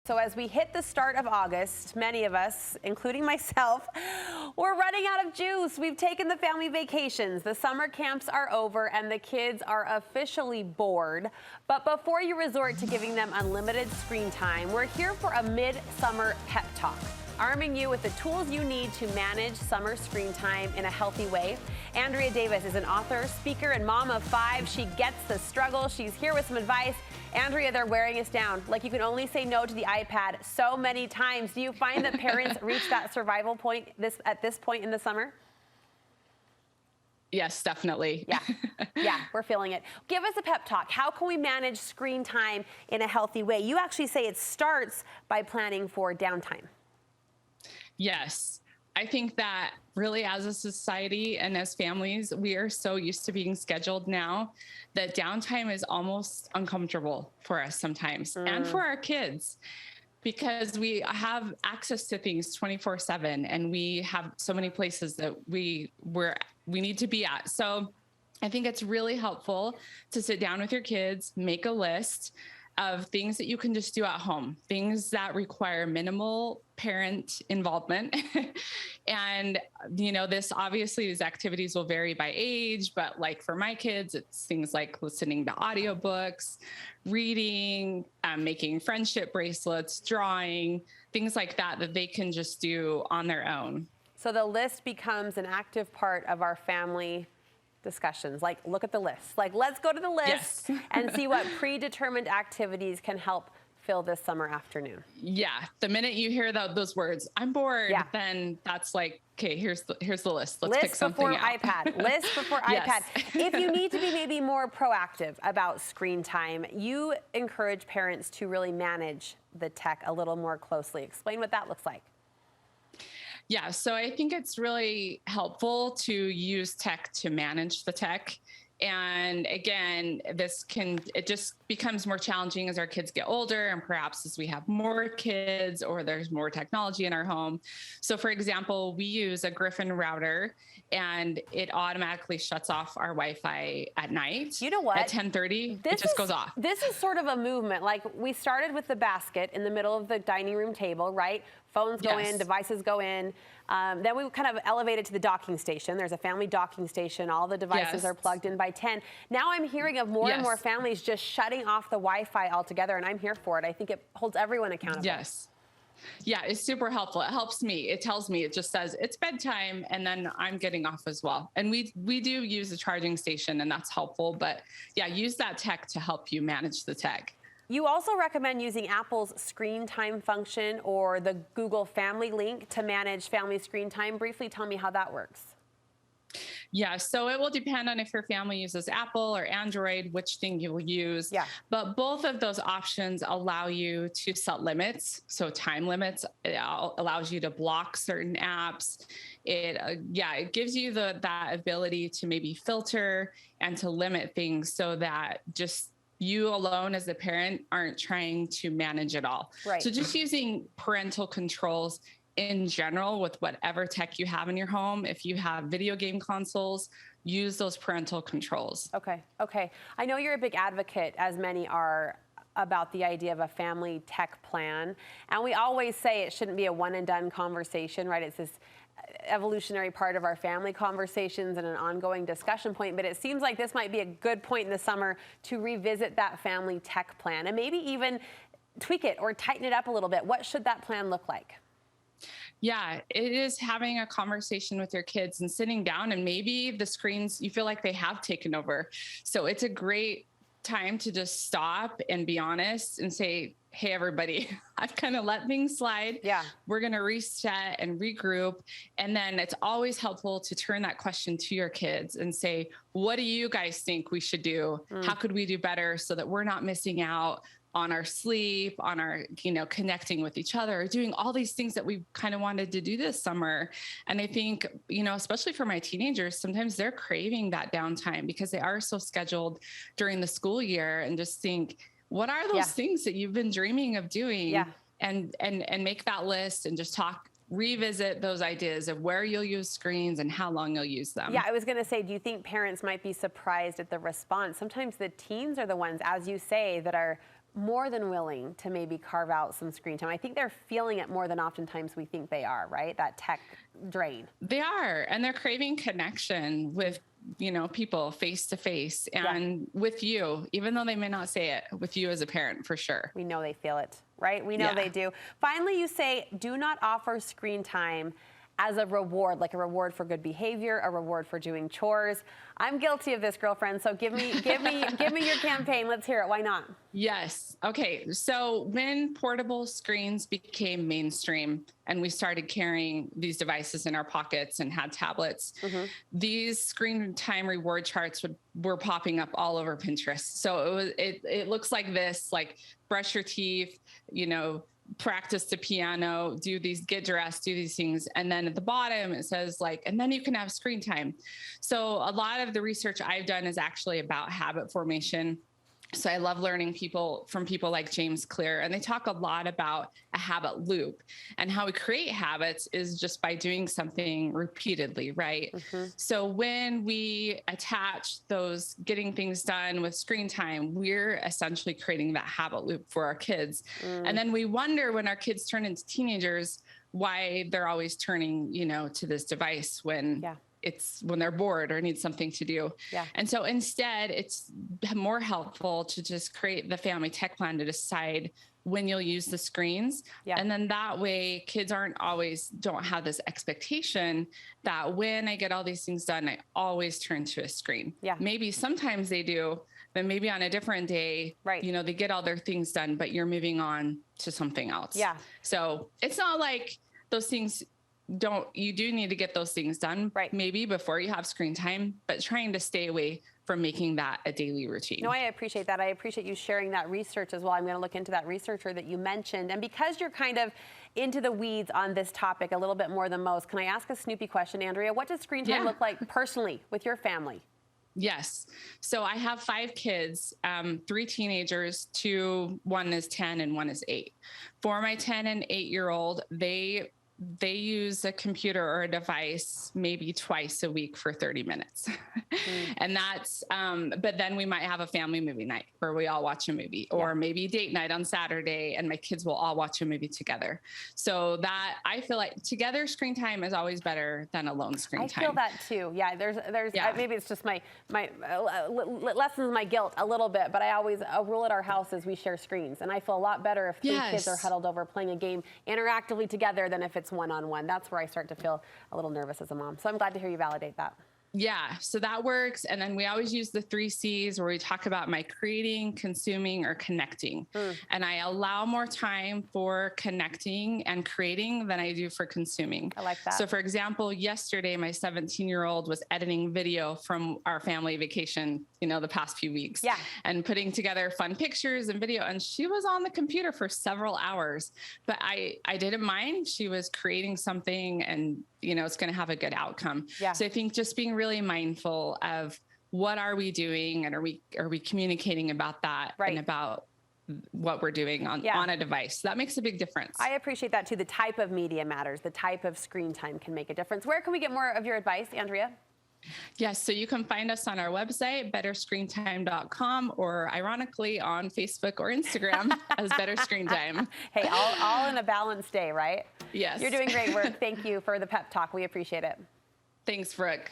So as we hit the start of August, many of us, including myself, we're running out of juice. We've taken the family vacations. The summer camps are over and the kids are officially bored. But before you resort to giving them unlimited screen time, we're here for a mid-summer pep talk, arming you with the tools you need to manage summer screen time in a healthy way. Andrea Davis is an author, speaker, and mom of 5. She gets the struggle. She's here with some advice. Andrea, they're wearing us down. Like, you can only say no to the iPad so many times. Do you find that parents reach that survival point at this point in the summer? Yes, definitely. Yeah, we're feeling it. Give us a pep talk. How can we manage screen time in a healthy way? You actually say it starts by planning for downtime. Yes. I think that really as a society and as families, we are so used to being scheduled now that downtime is almost uncomfortable for us sometimes and for our kids, because we have access to things 24/7 and we have so many places that we need to be at. So I think it's really helpful to sit down with your kids, make a list of things that you can just do at home, things that require minimal parent involvement. And, this obviously, these activities will vary by age, but like for my kids, it's things like listening to audiobooks, reading, making friendship bracelets, drawing, things like that they can just do on their own. So the list becomes an active part of our family discussions. Like, look at the list. Like, let's go to the list and see what predetermined activities can help fill this summer afternoon. Yeah. The minute you hear those words, I'm bored, then that's like, okay, here's the list. Let's pick something out. List before iPad. If you need to be maybe more proactive about screen time, you encourage parents to really manage the tech a little more closely. Explain what that looks like. Yeah, so I think it's really helpful to use tech to manage the tech. And again, it just becomes more challenging as our kids get older and perhaps as we have more kids or there's more technology in our home. So for example, we use a Griffin router and it automatically shuts off our Wi-Fi at night. You know what? At 10:30, it just goes off. This is sort of a movement. Like, we started with the basket in the middle of the dining room table, right? Phones go in, devices go in. Then we kind of elevated to the docking station. There's a family docking station. All the devices are plugged in by 10. Now I'm hearing of more and more families just shutting off the Wi-Fi altogether, and I'm here for it. I think it holds everyone accountable. Yes. Yeah, it's super helpful. It helps me. It tells me, it just says it's bedtime, and then I'm getting off as well. And we do use a charging station, and that's helpful. But yeah, use that tech to help you manage the tech. You also recommend using Apple's screen time function or the Google Family link to manage family screen time. Briefly tell me how that works. Yeah, so it will depend on if your family uses Apple or Android, which thing you will use. Yeah. But both of those options allow you to set limits. So time limits, it allows you to block certain apps. It gives you that ability to maybe filter and to limit things so that just you alone as a parent aren't trying to manage it all. Right. So just using parental controls in general with whatever tech you have in your home. If you have video game consoles, use those parental controls. Okay. I know you're a big advocate, as many are, about the idea of a family tech plan. And we always say it shouldn't be a one and done conversation, right? It's this evolutionary part of our family conversations and an ongoing discussion point. But it seems like this might be a good point in the summer to revisit that family tech plan and maybe even tweak it or tighten it up a little bit. What should that plan look like? Yeah, it is having a conversation with your kids and sitting down, and maybe the screens, you feel like they have taken over. So it's a great time to just stop and be honest and say, hey, everybody, I've kind of let things slide. Yeah. We're going to reset and regroup. And then it's always helpful to turn that question to your kids and say, what do you guys think we should do? How could we do better so that we're not missing out on our sleep, on our, connecting with each other, doing all these things that we kind of wanted to do this summer. And I think, especially for my teenagers, sometimes they're craving that downtime because they are so scheduled during the school year, and just think, what are those things that you've been dreaming of doing? Yeah. And make that list and just revisit those ideas of where you'll use screens and how long you'll use them. Yeah, I was going to say, do you think parents might be surprised at the response? Sometimes the teens are the ones, as you say, that are more than willing to maybe carve out some screen time. I think they're feeling it more than oftentimes we think they are, right? That tech drain. They are, and they're craving connection with, people face to face and with you, even though they may not say it, with you as a parent, for sure. We know they feel it, right? We know they do. Finally, you say, do not offer screen time as a reward, like a reward for good behavior, a reward for doing chores. I'm guilty of this, girlfriend. So give me your campaign. Let's hear it. Why not? Yes. Okay. So when portable screens became mainstream and we started carrying these devices in our pockets and had tablets, these screen time reward charts were popping up all over Pinterest. So it looks like this, like brush your teeth, practice the piano, get dressed, do these things. And then at the bottom, it says and then you can have screen time. So a lot of the research I've done is actually about habit formation. So I love learning from people like James Clear, and they talk a lot about a habit loop, and how we create habits is just by doing something repeatedly, right? So when we attach those getting things done with screen time, we're essentially creating that habit loop for our kids. And then we wonder when our kids turn into teenagers, why they're always turning, to this device when they're bored or need something to do. And so instead, it's more helpful to just create the family tech plan to decide when you'll use the screens. And then that way kids don't have this expectation that when I get all these things done, I always turn to a screen. Maybe sometimes they do, but maybe on a different day, they get all their things done, but you're moving on to something else. So it's not like those things you do need to get those things done maybe before you have screen time, but trying to stay away from making that a daily routine. No, I appreciate that. I appreciate you sharing that research as well. I'm going to look into that researcher that you mentioned. And because you're kind of into the weeds on this topic a little bit more than most, can I ask a Snoopy question, Andrea? What does screen time look like personally with your family? Yes. So I have 5 kids, 3 teenagers, one is 10 and one is 8. For my 10 and 8-year-old, they use a computer or a device maybe twice a week for 30 minutes. And that's, but then we might have a family movie night where we all watch a movie, or maybe date night on Saturday and my kids will all watch a movie together. So that I feel like together screen time is always better than alone screen time. I feel that too. Yeah. There's maybe it's just my lessens my guilt a little bit, but a rule at our house is we share screens, and I feel a lot better if 3 kids are huddled over playing a game interactively together than if it's one-on-one. That's where I start to feel a little nervous as a mom. So I'm glad to hear you validate that. Yeah, so that works. And then we always use the 3 C's where we talk about my creating, consuming, or connecting. And I allow more time for connecting and creating than I do for consuming. I like that. So for example, yesterday, my 17-year-old was editing video from our family vacation, the past few weeks. And putting together fun pictures and video. And she was on the computer for several hours, but I didn't mind. She was creating something, and it's going to have a good outcome. So I think just being really mindful of what are we doing, and are we communicating about that and about what we're doing on a device. That makes a big difference. I appreciate that too. The type of media matters. The type of screen time can make a difference. Where can we get more of your advice, Andrea? Yes, so you can find us on our website, betterscreentime.com, or ironically on Facebook or Instagram as Better Screen Time. Hey, all in a balanced day, right? Yes. You're doing great work. Thank you for the pep talk. We appreciate it. Thanks, Brooke.